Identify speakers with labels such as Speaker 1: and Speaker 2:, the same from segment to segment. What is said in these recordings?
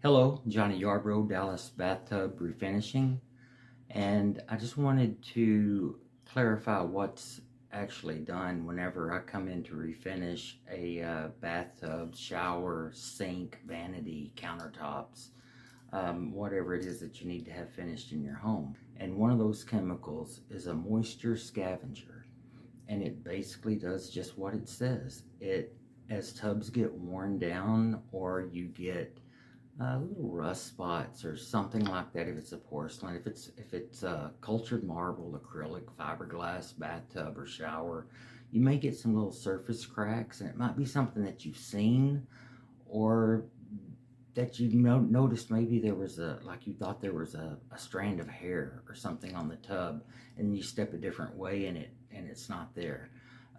Speaker 1: Hello, Johnny Yarbrough, Dallas Bathtub Refinishing, and I just wanted to clarify what's actually done whenever I come in to refinish a bathtub, shower, sink, vanity, countertops, whatever it is that you need to have finished in your home. And one of those chemicals is a moisture scavenger, and it basically does just what it says. As tubs get worn down or you get little rust spots or something like that, if it's a porcelain, if it's cultured marble, acrylic, fiberglass, bathtub or shower, you may get some little surface cracks, and it might be something that you've seen or that you noticed. Maybe there was like you thought there was a strand of hair or something on the tub, and you step a different way and it's not there.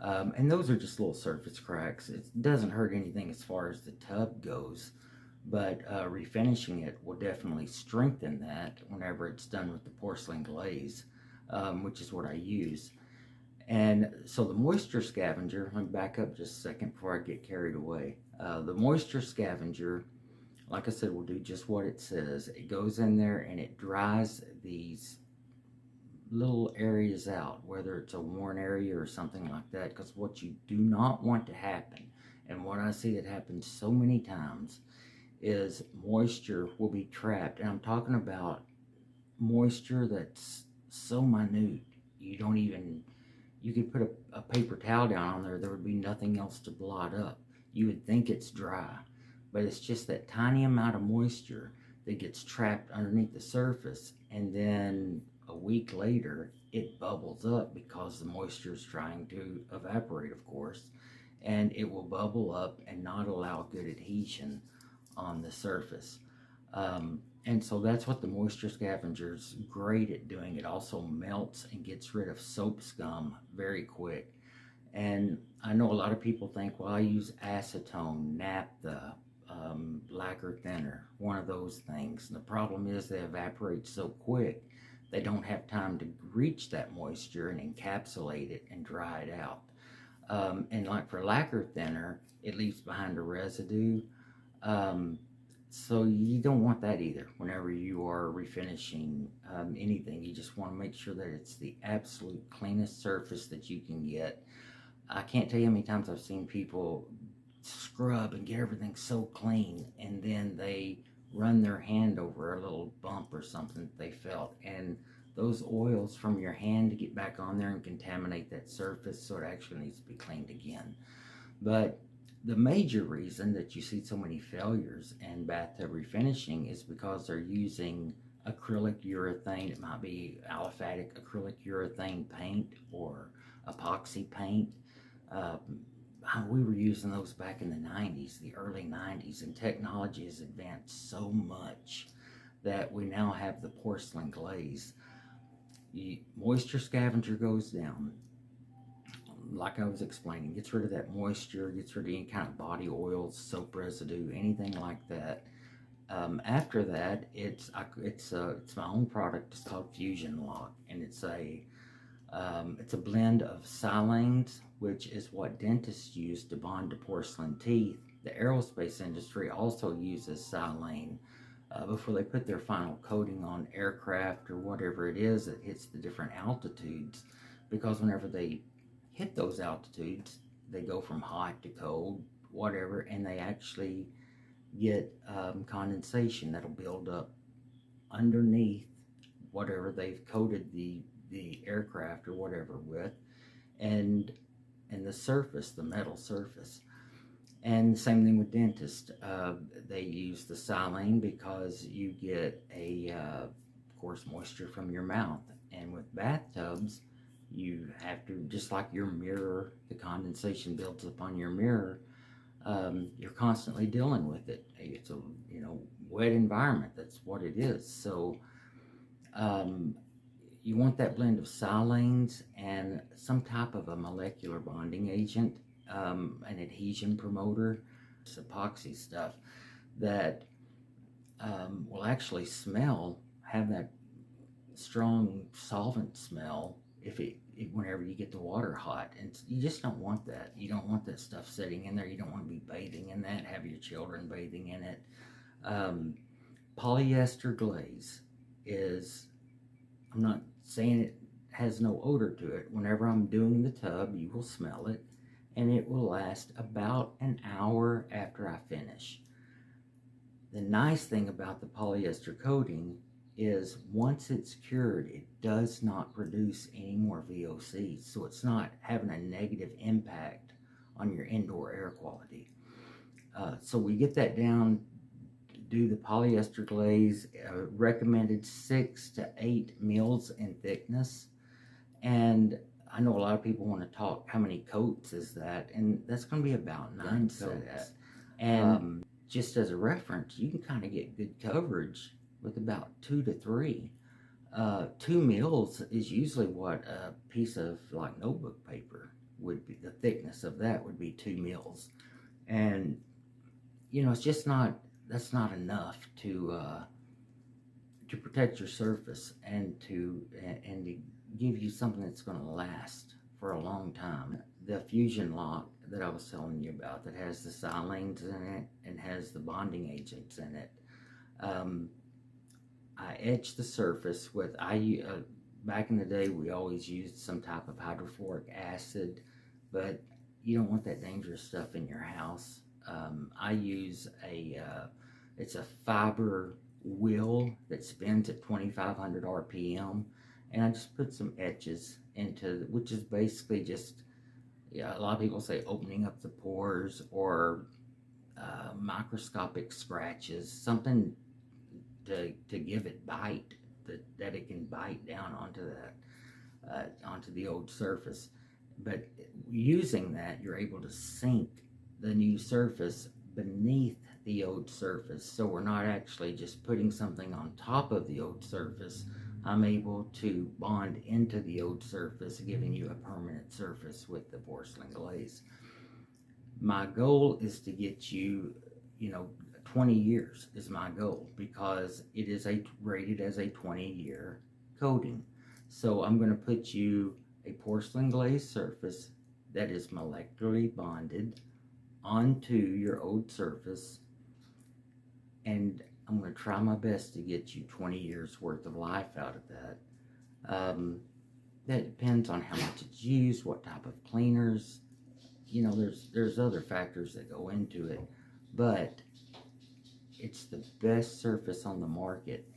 Speaker 1: And those are just little surface cracks. It doesn't hurt anything as far as the tub goes, but refinishing it will definitely strengthen that whenever it's done with the porcelain glaze, which is what I use. And so the moisture scavenger, let me back up just a second before I get carried away. The moisture scavenger, like I said, will do just what it says. It goes in there and it dries these little areas out, whether it's a worn area or something like that, because what you do not want to happen, and what I see that happens so many times, is moisture will be trapped. And I'm talking about moisture that's so minute, you could put a paper towel down on there would be nothing else to blot up. You would think it's dry, but it's just that tiny amount of moisture that gets trapped underneath the surface, and then a week later it bubbles up because the moisture is trying to evaporate, of course, and it will bubble up and not allow good adhesion on the surface. And so that's what the moisture scavenger's great at doing. It also melts and gets rid of soap scum very quick. And I know a lot of people think, well, I use acetone, naphtha, lacquer thinner, one of those things. And the problem is they evaporate so quick, they don't have time to reach that moisture and encapsulate it and dry it out. And like for lacquer thinner, it leaves behind a residue. So you don't want that either whenever you are refinishing anything. You just want to make sure that it's the absolute cleanest surface that you can get. I can't tell you how many times I've seen people scrub and get everything so clean, and then they run their hand over a little bump or something that they felt, and those oils from your hand to get back on there and contaminate that surface, so it actually needs to be cleaned again. But the major reason that you see so many failures in bathtub refinishing is because they're using acrylic urethane. It might be aliphatic acrylic urethane paint or epoxy paint. We were using those back in the 90s, the early 90s, and technology has advanced so much that we now have the porcelain glaze. The moisture scavenger goes down, like I was explaining, gets rid of that moisture, gets rid of any kind of body oils, soap residue, anything like that. After that, it's my own product. It's called Fusion Lock, and it's a blend of silanes, which is what dentists use to bond to porcelain teeth. The aerospace industry also uses silane before they put their final coating on aircraft or whatever it is that hits the different altitudes, because whenever they hit those altitudes, they go from hot to cold, whatever, and they actually get condensation that'll build up underneath whatever they've coated the aircraft or whatever with, and the surface, the metal surface. And same thing with dentists. They use the silane because you get of course, moisture from your mouth. And with bathtubs, you have to, just like your mirror, the condensation builds up on your mirror. You're constantly dealing with it. It's a wet environment. That's what it is. So you want that blend of silanes and some type of a molecular bonding agent, an adhesion promoter, this epoxy stuff that will actually have that strong solvent smell whenever you get the water hot. And you just don't want that. You don't want that stuff sitting in there. You don't want to be bathing in that, have your children bathing in it. polyester glaze is, I'm not saying it has no odor to it. Whenever I'm doing the tub, you will smell it, and it will last about an hour after I finish. The nice thing about the polyester coating is once it's cured, it does not produce any more V.O.C.s, so it's not having a negative impact on your indoor air quality. So we get that down, do the polyester glaze, recommended 6 to 8 mils in thickness. And I know a lot of people want to talk, how many coats is that? And that's going to be about 9 coats. And just as a reference, you can kind of get good coverage with about 2 to 3. 2 mils is usually what a piece of like notebook paper would be. The thickness of that would be 2 mils. And you know, it's just not, that's not enough to protect your surface and to give you something that's going to last for a long time. The fusion lock that I was telling you about that has the silanes in it and has the bonding agents in it, I etch the surface with, back in the day we always used some type of hydrofluoric acid, but you don't want that dangerous stuff in your house. I use it's a fiber wheel that spins at 2,500 RPM, and I just put some etches into, which is basically just, yeah, a lot of people say opening up the pores or microscopic scratches, something to give it bite, that it can bite down onto that, onto the old surface. But using that, you're able to sink the new surface beneath the old surface, so we're not actually just putting something on top of the old surface. I'm able to bond into the old surface, giving you a permanent surface with the porcelain glaze. My goal is to get you, 20 years is my goal, because it is rated as a 20-year coating. So I'm going to put you a porcelain glaze surface that is molecularly bonded onto your old surface, and I'm going to try my best to get you 20 years worth of life out of that. That depends on how much it's used, what type of cleaners, there's other factors that go into it, but it's the best surface on the market,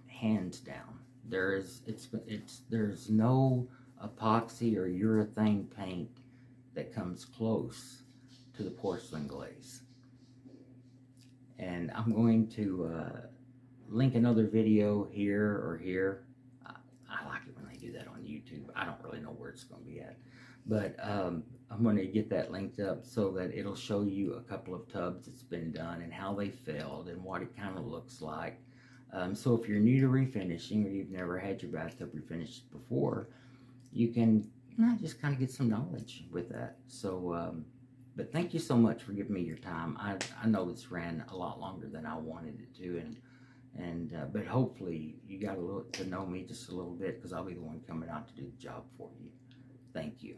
Speaker 1: hands down. There's no epoxy or urethane paint that comes close to the porcelain glaze. And I'm going to link another video here or here. I like it when they do that on YouTube. I don't really know where it's going to be at, but I'm going to get that linked up so that it'll show you a couple of tubs that's been done and how they failed and what it kind of looks like. So if you're new to refinishing or you've never had your bathtub refinished before, you can just kind of get some knowledge with that. So but thank you so much for giving me your time. I know this ran a lot longer than I wanted it to, but hopefully you got to know me just a little bit, because I'll be the one coming out to do the job for you. Thank you.